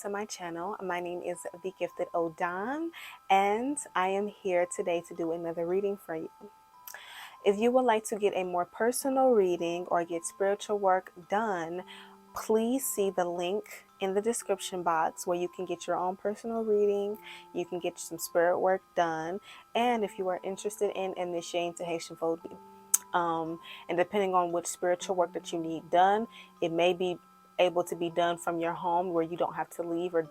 to my channel. My name is the Gifted ODAN, and I am here today to do another reading for you. If you would like to get a more personal reading or get spiritual work done, please see the link in the description box where you can get your own personal reading, you can get some spirit work done, and if you are interested in initiating to Haitian Vodu. And depending on which spiritual work that you need done, it may be able to be done from your home where you don't have to leave or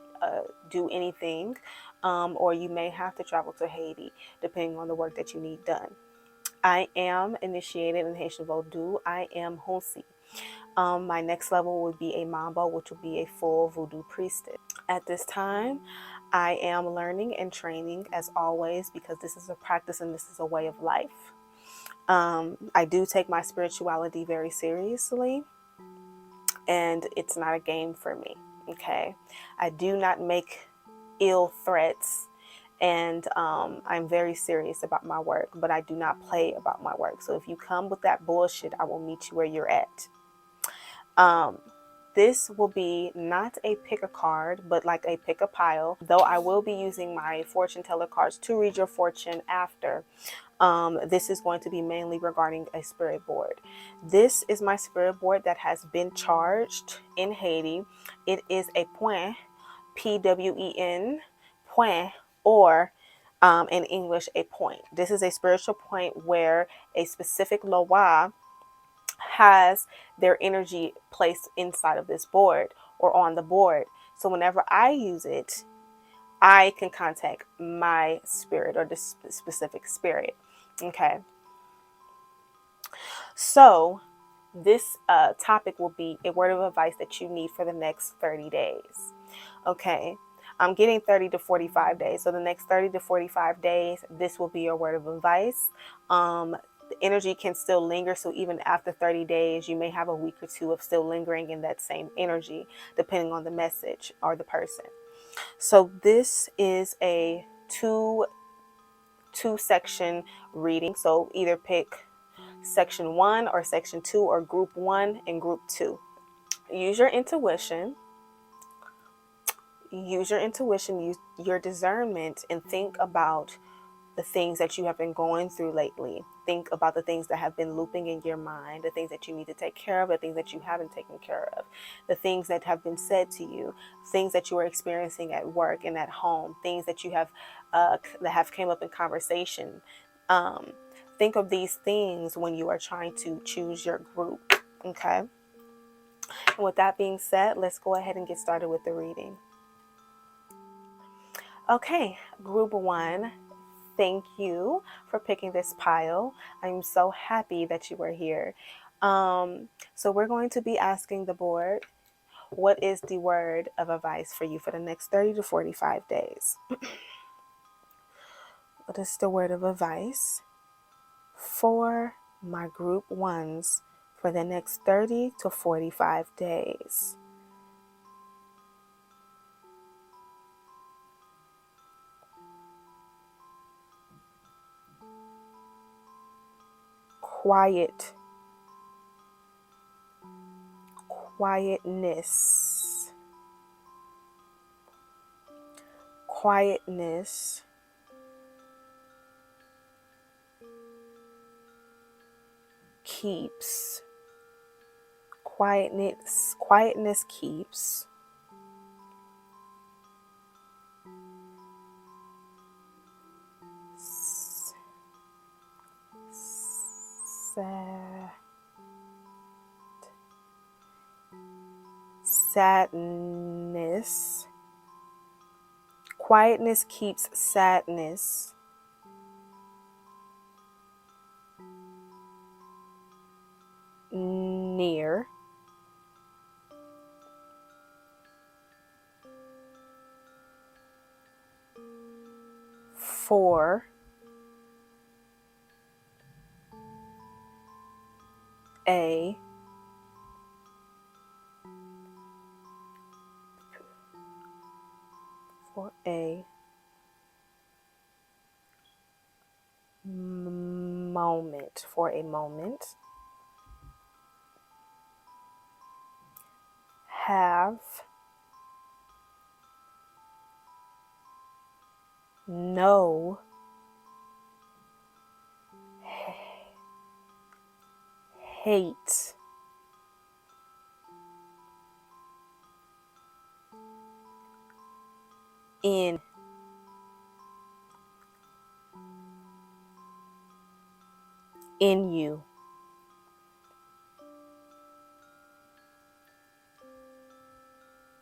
do anything, or you may have to travel to Haiti depending on the work that you need done. I am initiated in Haitian Vodu. I am Honsi. My next level would be a Mambo, which will be a full Voodoo priestess. At this time, I am learning and training as always because this is a practice and this is a way of life. I do take my spirituality very seriously, and it's not a game for me. Okay, I do not make ill threats, and I'm very serious about my work, but I do not play about my work. So if you come with that bullshit, I will meet you where you're at. This will be not a pick a card, but like a pick a pile, though I will be using my fortune teller cards to read your fortune after. This is going to be mainly regarding a spirit board. This is my spirit board that has been charged in Haiti. It is a point, P-W-E-N, point, or in English, a point. This is a spiritual point where a specific loa has their energy placed inside of this board or on the board. So whenever I use it, I can contact my spirit or this specific spirit. Okay. So this topic will be a word of advice that you need for the next 30 days. Okay. I'm getting 30 to 45 days. So the next 30 to 45 days, this will be your word of advice. The energy can still linger. So even after 30 days, you may have a week or two of still lingering in that same energy, depending on the message or the person. So this is a two section reading. So either pick section 1 or section 2 or group 1 and group 2. Use your intuition. Use your discernment, and think about the things that you have been going through lately. Think about the things that have been looping in your mind, the things that you need to take care of, the things that you haven't taken care of, the things that have been said to you, things that you are experiencing at work and at home, things that you have that have came up in conversation. Think of these things when you are trying to choose your group. Okay. And with that being said, let's go ahead and get started with the reading. Okay, group 1. Thank you for picking this pile. I'm so happy that you are here. So we're going to be asking the board, what is the word of advice for you for the next 30 to 45 days? What is the word of advice for my group 1s for the next 30 to 45 days? Quiet. Quietness. Quietness. Keeps. Quietness keeps. Sadness. Quietness keeps sadness. Near. For. A. For a moment. For a moment. Have. no hate in you.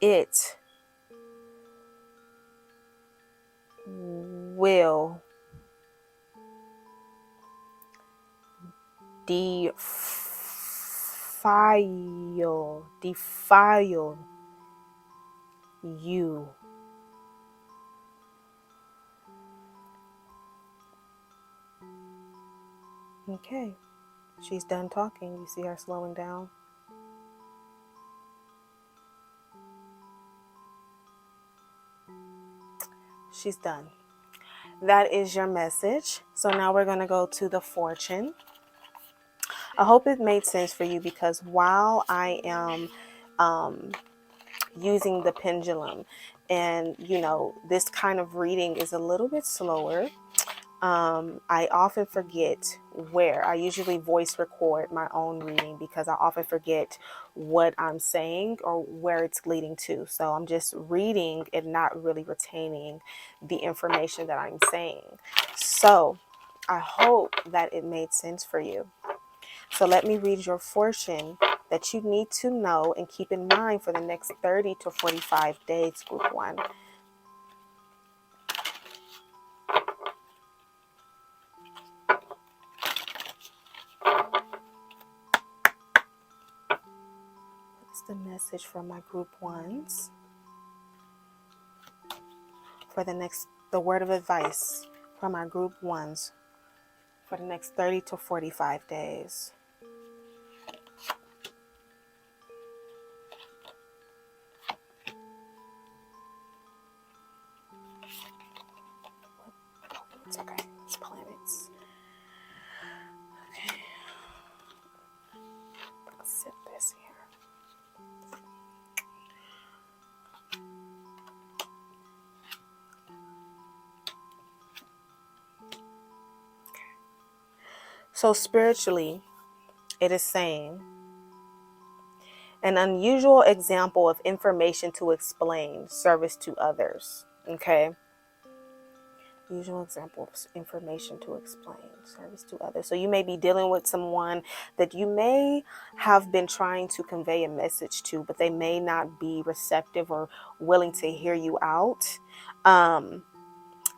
It will defile you. Okay, she's done talking. You see her slowing down. She's done. That is your message. So now we're going to go to the fortune. I hope it made sense for you, because while I am using the pendulum, and this kind of reading is a little bit slower, I often forget where. I usually voice record my own reading because I often forget what I'm saying or where it's leading to. So I'm just reading and not really retaining the information that I'm saying. So I hope that it made sense for you. So let me read your fortune that you need to know and keep in mind for the next 30 to 45 days, group 1. What's the message from my group 1s for the word of advice from our group 1s for the next 30 to 45 days? It's okay. It's planets. Okay. Let's sit this here. So spiritually, it is saying, an unusual example of information to explain, service to others. Okay. Usual example of information to explain, service to others. So you may be dealing with someone that you may have been trying to convey a message to, but they may not be receptive or willing to hear you out.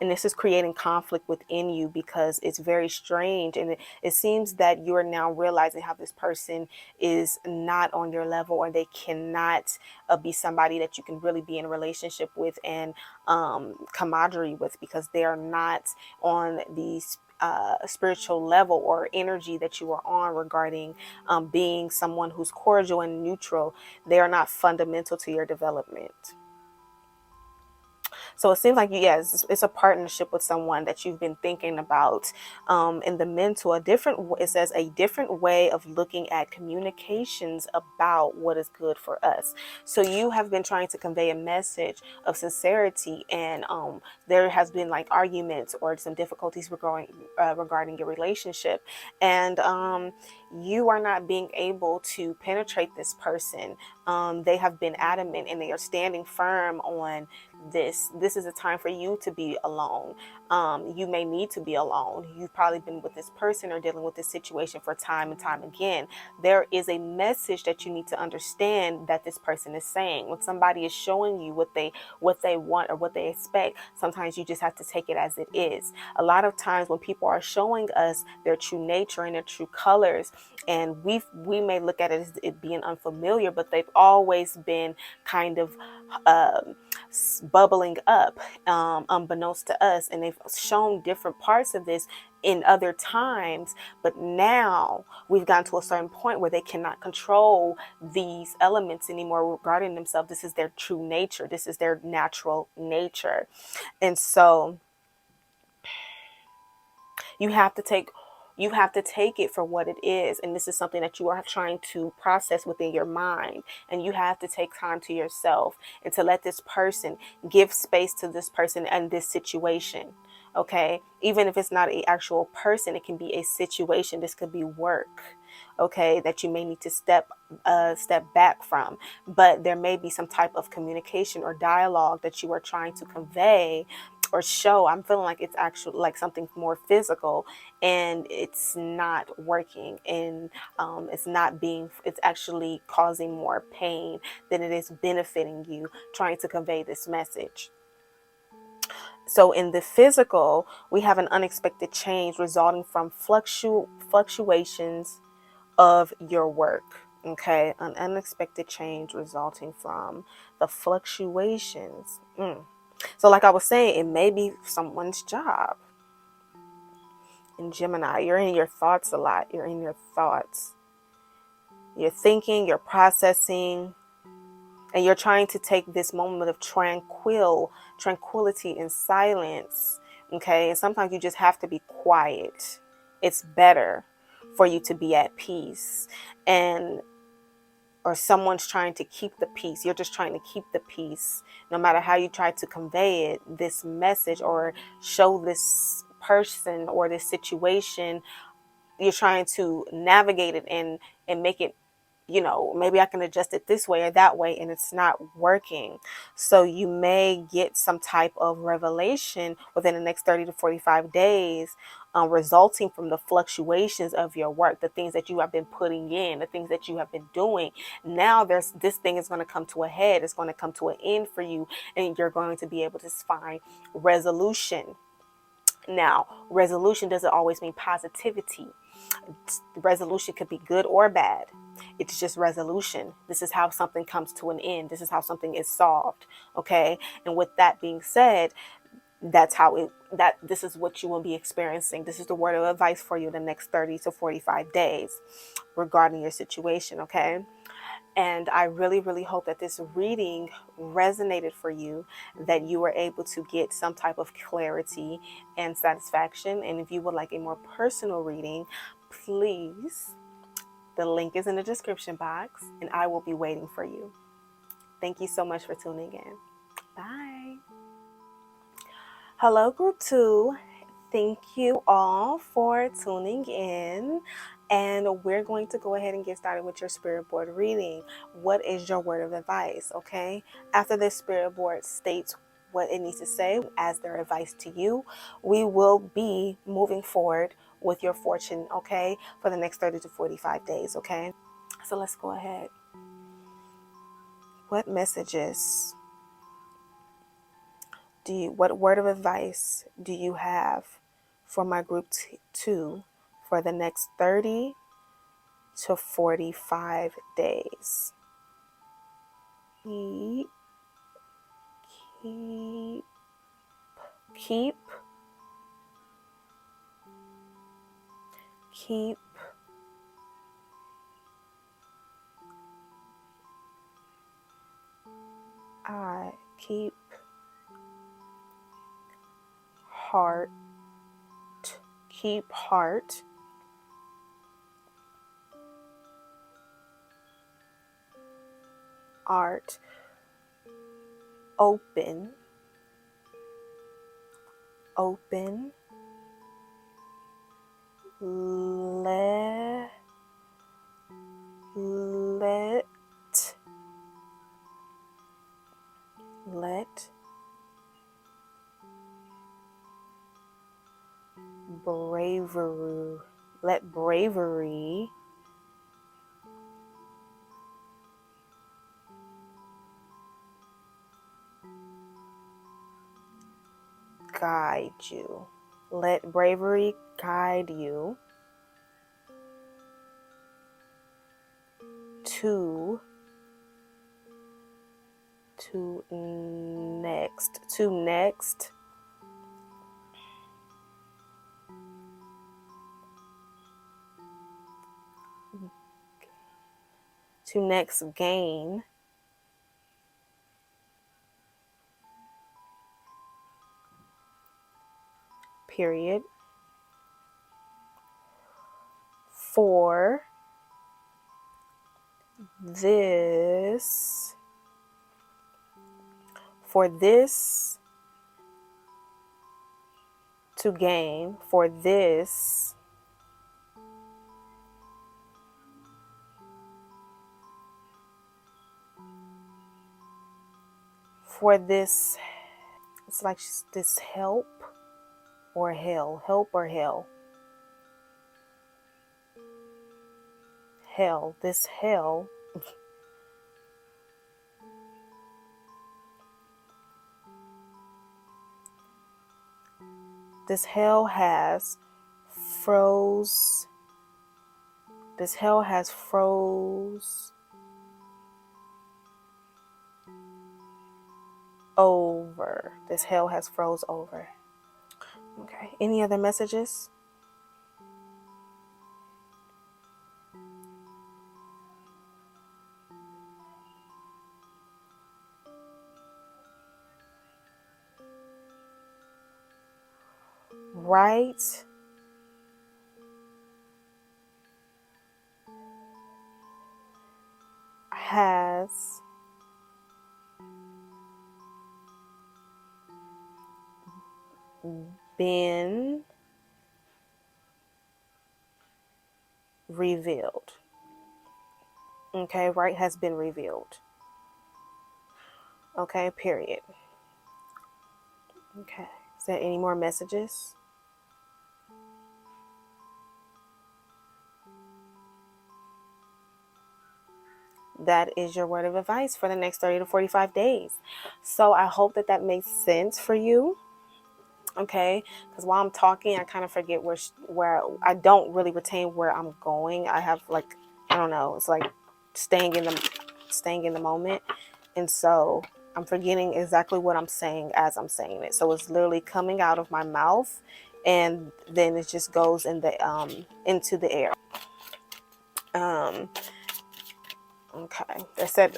And this is creating conflict within you, because it's very strange. And it seems that you're now realizing how this person is not on your level, or they cannot be somebody that you can really be in a relationship with and camaraderie with, because they are not on the spiritual level or energy that you are on regarding being someone who's cordial and neutral. They are not fundamental to your development. So it seems like, yes, it's a partnership with someone that you've been thinking about. In the mental, it says a different way of looking at communications about what is good for us. So you have been trying to convey a message of sincerity, and there has been like arguments or some difficulties regarding your relationship, and you are not being able to penetrate this person. They have been adamant, and they are standing firm on this is a time for you to be alone. You may need to be alone. You've probably been with this person or dealing with this situation for time and time again. There is a message that you need to understand that this person is saying. When somebody is showing you what they want or what they expect, sometimes you just have to take it as it is. A lot of times when people are showing us their true nature and their true colors, and we may look at it as it being unfamiliar, but they've always been kind of bubbling up unbeknownst to us, and they've shown different parts of this in other times, but now we've gotten to a certain point where they cannot control these elements anymore regarding themselves. This is their true nature. This is their natural nature. And so you have to take You have to take it for what it is. And this is something that you are trying to process within your mind. And you have to take time to yourself and to let this person, give space to this person and this situation. Okay. Even if it's not an actual person, it can be a situation. This could be work. Okay. That you may need to step back from, but there may be some type of communication or dialogue that you are trying to convey or show. I'm feeling like it's actually like something more physical, and it's not working, and it's actually causing more pain than it is benefiting you trying to convey this message. So in the physical, we have an unexpected change resulting from fluctuations of your work. Okay, an unexpected change resulting from the fluctuations. So like I was saying, it may be someone's job. In Gemini, you're in your thoughts a lot. You're in your thoughts. You're thinking, you're processing, and you're trying to take this moment of tranquility and silence. Okay, and sometimes you just have to be quiet. It's better for you to be at peace. And or someone's trying to keep the peace. You're just trying to keep the peace. No matter how you try to convey it, this message or show this person or this situation, you're trying to navigate it and make it, maybe I can adjust it this way or that way, and it's not working. So you may get some type of revelation within the next 30 to 45 days, resulting from the fluctuations of your work, the things that you have been putting in, the things that you have been doing. Now this thing is going to come to a head. It's going to come to an end for you, and you're going to be able to find resolution. Now, resolution doesn't always mean positivity. Resolution could be good or bad. It's just resolution. This is how something comes to an end. This is how something is solved. Okay. And with that being said, this is what you will be experiencing. This is the word of advice for you the next 30 to 45 days regarding your situation. Okay. And I really, really hope that this reading resonated for you, that you were able to get some type of clarity and satisfaction. And if you would like a more personal reading, please, the link is in the description box, and I will be waiting for you. Thank you so much for tuning in. Bye. Hello, Group 2. Thank you all for tuning in. And we're going to go ahead and get started with your spirit board reading. What is your word of advice? Okay. After this spirit board states what it needs to say as their advice to you, we will be moving forward with your fortune, okay, for the next 30 to 45 days, okay? So let's go ahead. What messages what word of advice do you have for my group 2 for the next 30 to 45 days? Keep heart, art open, let bravery guide you. Let bravery guide you to next gain period for this to gain, for this it's like this help or hell, this hell has froze over. This hell has froze over. Okay. Any other messages? Right has been revealed. Okay, right has been revealed. Okay, period. Okay. Is there any more messages? That is your word of advice for the next 30 to 45 days. So I hope that makes sense for you. Okay, because while I'm talking, I kind of forget where I don't really retain where I'm going. I have I don't know. It's like staying in the moment, and so I'm forgetting exactly what I'm saying as I'm saying it. So it's literally coming out of my mouth, and then it just goes in the into the air. Okay.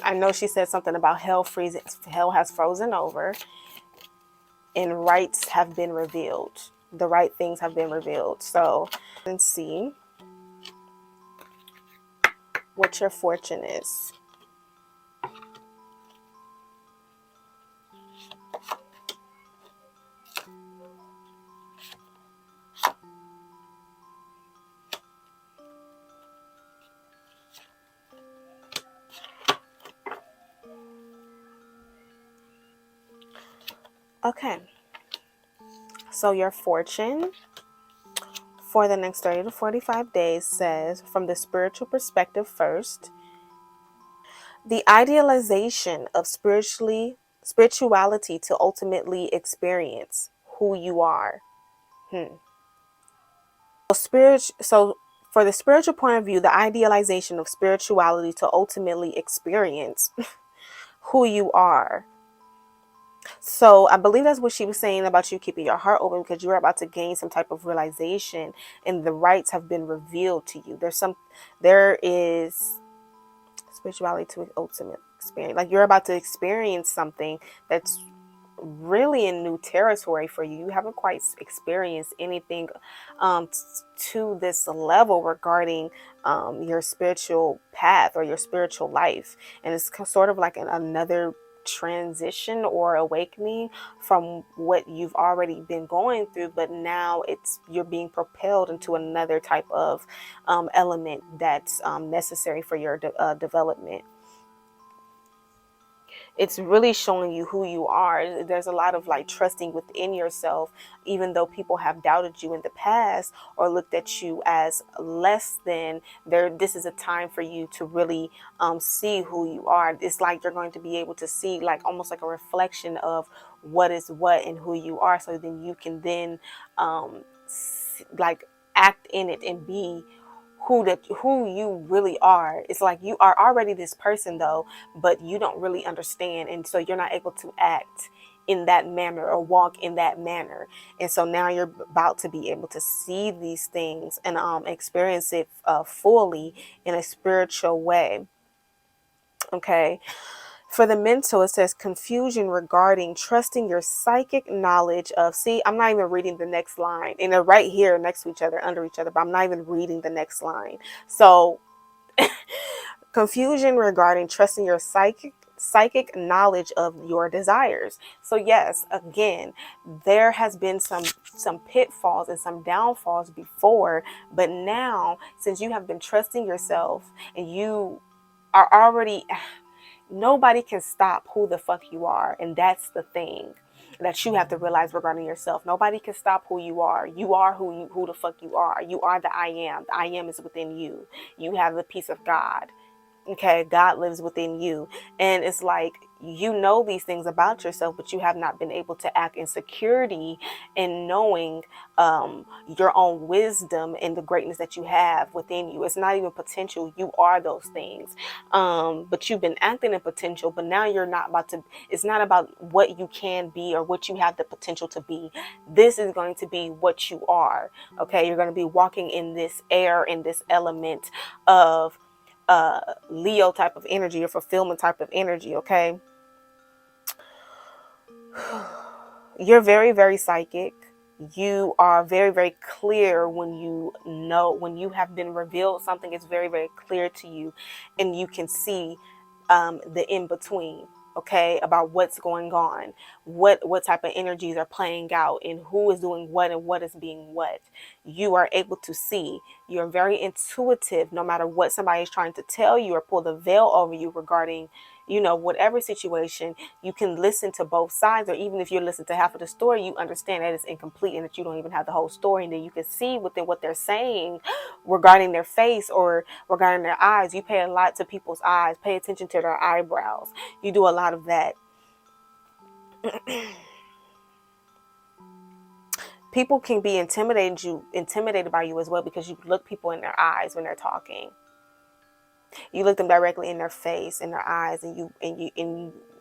I know she said something about hell has frozen over, and rights have been revealed. The right things have been revealed. So let's see what your fortune is. Okay. So your fortune for the next 30 to 45 days says, from the spiritual perspective first, the idealization of spirituality to ultimately experience who you are. So for the spiritual point of view, the idealization of spirituality to ultimately experience who you are. So I believe that's what she was saying about you keeping your heart open, because you're about to gain some type of realization and the rights have been revealed to you. There is spirituality to ultimate experience. Like you're about to experience something that's really in new territory for you. You haven't quite experienced anything to this level regarding your spiritual path or your spiritual life. And it's sort of like another transition or awakening from what you've already been going through, but now you're being propelled into another type of element that's necessary for your development. It's really showing you who you are. There's a lot of trusting within yourself, even though people have doubted you in the past or looked at you as less than. This is a time for you to really see who you are. It's like you're going to be able to see almost like a reflection of what is what and who you are, so then you can then act in it and be who you really are. It's like you are already this person though, but you don't really understand, and so you're not able to act in that manner or walk in that manner. And so now you're about to be able to see these things and experience it fully in a spiritual way. Okay. For the mental, it says confusion regarding trusting your psychic knowledge of, see, I'm not even reading the next line, and they're right here next to each other, under each other, but I'm not even reading the next line. So confusion regarding trusting your psychic knowledge of your desires. So yes, again, there has been some pitfalls and some downfalls before, but now, since you have been trusting yourself and you are already, nobody can stop who the fuck you are. And that's the thing that you have to realize regarding yourself. Nobody can stop who you are. You are who the fuck you are. You are the I am. The I am is within you. You have the peace of God. Okay, God lives within you. And it's like, you know these things about yourself, but you have not been able to act in security and knowing your own wisdom and the greatness that you have within you. It's not even potential. You are those things. But you've been acting in potential, but now you're not about to, it's not about what you can be or what you have the potential to be. This is going to be what you are. Okay, you're going to be walking in this air, in this element of Leo type of energy or fulfillment type of energy. Okay, you're very, very psychic. You are very, very clear when you know, when you have been revealed something is very, very clear to you, and you can see the in between. Okay, about what's going on, what type of energies are playing out, and who is doing what and what is being what. You are able to see. You're very intuitive, no matter what somebody is trying to tell you or pull the veil over you regarding, you know, whatever situation. You can listen to both sides, or even if you listen to half of the story, you understand that it's incomplete and that you don't even have the whole story, and then you can see within what they're saying regarding their face or regarding their eyes. You pay a lot to people's eyes. Pay attention to their eyebrows. You do a lot of that. People can be intimidated by you as well, because you look people in their eyes when they're talking. You look them directly in their face, in their eyes, and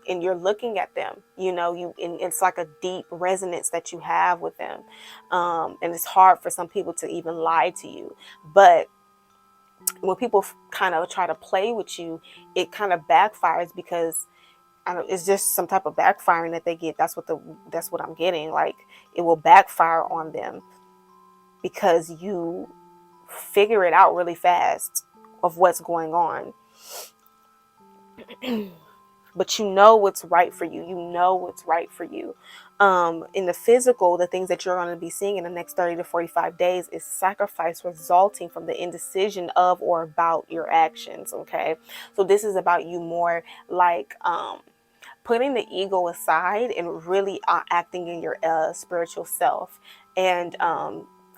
you're looking at them. You know, and it's like a deep resonance that you have with them, and it's hard for some people to even lie to you. But when people kind of try to play with you, it kind of backfires, because it's just some type of backfiring that they get. That's what I'm getting. Like, it will backfire on them because you figure it out really fast of what's going on. But you know what's right for you. You know what's right for you. In the physical, the things that you're going to be seeing in the next 30 to 45 days is sacrifice resulting from the indecision of or about your actions. Okay. So this is about you more like, putting the ego aside and really acting in your spiritual self, and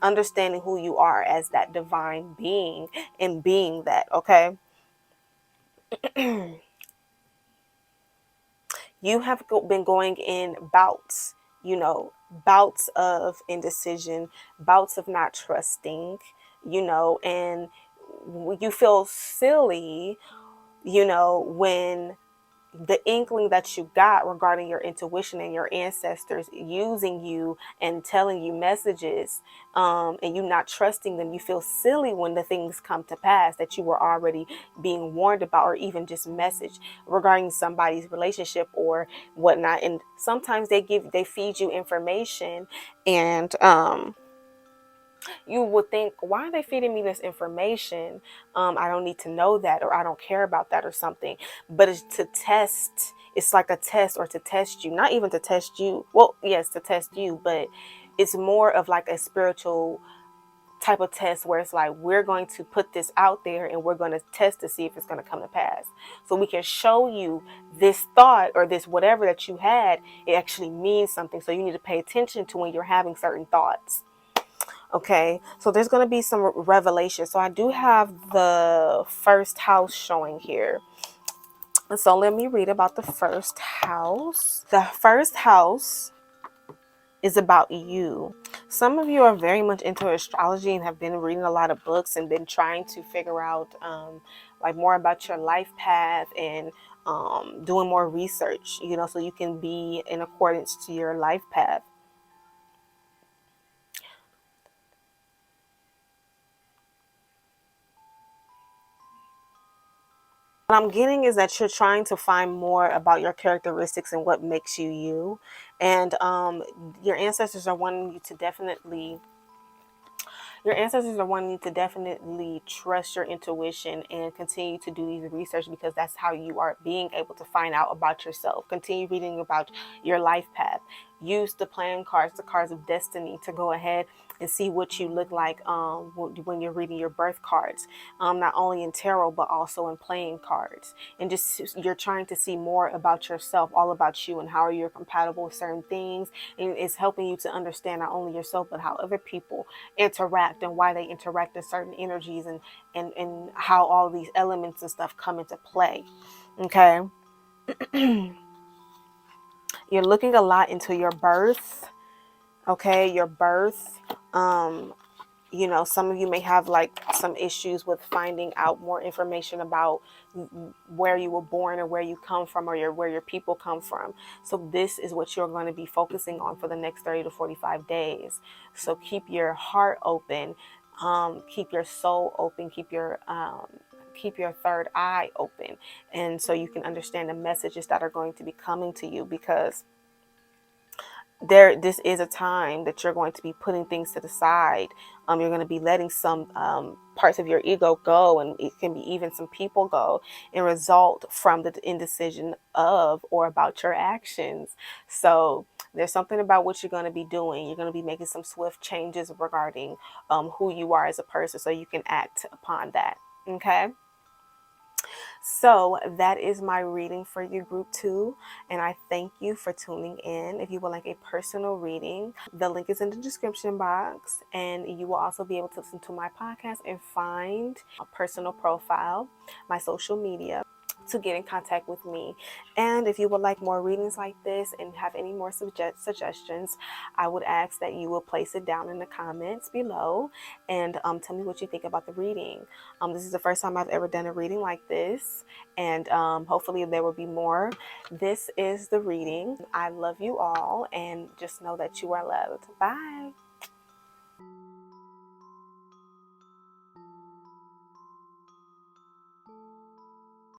understanding who you are as that divine being and being that. Okay. You have been going in bouts, you know, bouts of indecision, bouts of not trusting, you know, and you feel silly, you know, when the inkling that you got regarding your intuition and your ancestors using you and telling you messages, and you not trusting them, you feel silly when the things come to pass that you were already being warned about, or even just message regarding somebody's relationship or whatnot. And sometimes they feed you information, and you would think, why are they feeding me this information? I don't need to know that, or I don't care about that, or something. But it's to test. It's like a test, or to test you. Not even to test you. Well, yes, to test you, but it's more of like a spiritual type of test, where it's like, we're going to put this out there and we're going to test to see if it's going to come to pass. So we can show you this thought or this whatever that you had, it actually means something. So you need to pay attention to when you're having certain thoughts. Okay, so there's going to be some revelation. So I do have the first house showing here. So let me read about the first house. The first house is about you. Some of you are very much into astrology and have been reading a lot of books and been trying to figure out like more about your life path, and doing more research, you know, so you can be in accordance to your life path. What I'm getting is that you're trying to find more about your characteristics and what makes you you. And your ancestors are wanting you to definitely your ancestors are wanting you to definitely trust your intuition and continue to do these research, because that's how you are being able to find out about yourself. Continue reading about your life path. Use the playing cards, the cards of destiny, to go ahead and see what you look like when you're reading your birth cards, not only in tarot but also in playing cards. And just you're trying to see more about yourself, all about you, and how you're compatible with certain things. And it's helping you to understand not only yourself but how other people interact and why they interact in certain energies, and how all these elements and stuff come into play. Okay. You're looking a lot into your birth. Okay, your birth. Some of you may have like some issues with finding out more information about where you were born or where you come from, or where your people come from. So this is what you're going to be focusing on for the next 30 to 45 days. So keep your heart open, keep your soul open, keep your third eye open, and so you can understand the messages that are going to be coming to you, because this is a time that you're going to be putting things to the side. You're going to be letting some parts of your ego go, and it can be even some people go, and result from the indecision of or about your actions. So there's something about what you're going to be doing. You're going to be making some swift changes regarding who you are as a person, so you can act upon that. Okay. So that is my reading for you, group 2, and I thank you for tuning in. If you would like a personal reading, the link is in the description box, and you will also be able to listen to my podcast and find a personal profile, my social media, to get in contact with me. And if you would like more readings like this and have any more suggestions, I would ask that you will place it down in the comments below, and tell me what you think about the reading. This is the first time I've ever done a reading like this, and hopefully there will be more. This is the reading. I love you all, and just know that you are loved. Bye.